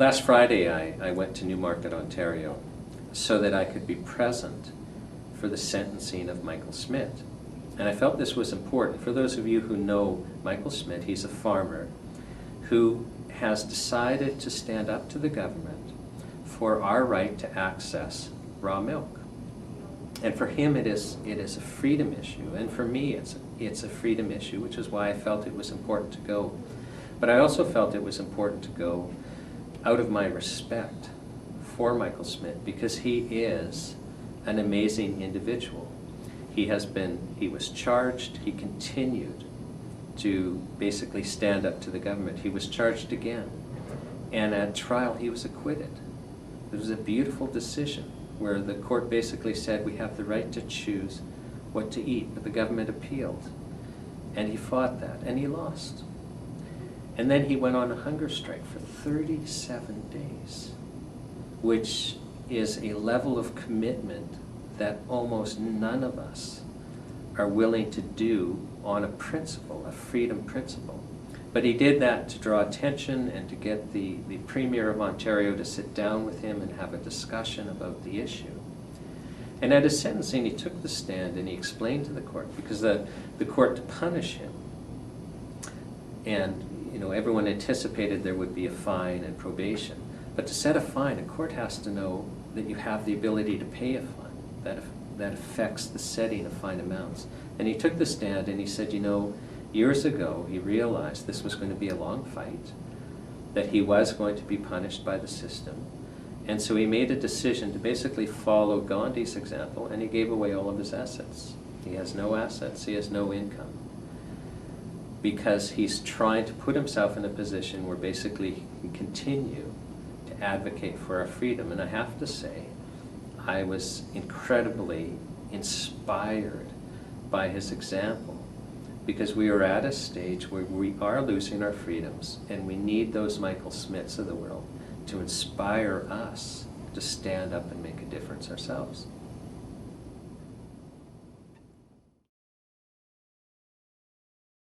Last Friday I went to Newmarket, Ontario, so that I could be present for the sentencing of Michael Schmidt. And I felt this was important. For those of you who know Michael Schmidt, he's a farmer who has decided to stand up to the government for our right to access raw milk. And for him it is a freedom issue, and for me it's a freedom issue, which is why I felt it was important to go. But I also felt it was important to go out of my respect for Michael Schmidt, because he is an amazing individual. He was charged, he continued to basically stand up to the government. He was charged again, and at trial he was acquitted. It was a beautiful decision where the court basically said we have the right to choose what to eat, but the government appealed, and he fought that, and he lost. And then he went on a hunger strike for 37 days, which is a level of commitment that almost none of us are willing to do on a principle, a freedom principle. But he did that to draw attention and to get the Premier of Ontario to sit down with him and have a discussion about the issue. And at his sentencing, he took the stand and he explained to the court, because the court, to punish him, and everyone anticipated there would be a fine and probation. But to set a fine, a court has to know that you have the ability to pay a fine. That affects the setting of fine amounts. And he took the stand and he said, years ago he realized this was going to be a long fight, that he was going to be punished by the system. And so he made a decision to basically follow Gandhi's example, and he gave away all of his assets. He has no assets, he has no income, because he's trying to put himself in a position where basically he can continue to advocate for our freedom. And I have to say, I was incredibly inspired by his example, because we are at a stage where we are losing our freedoms, and we need those Michael Schmidts of the world to inspire us to stand up and make a difference ourselves.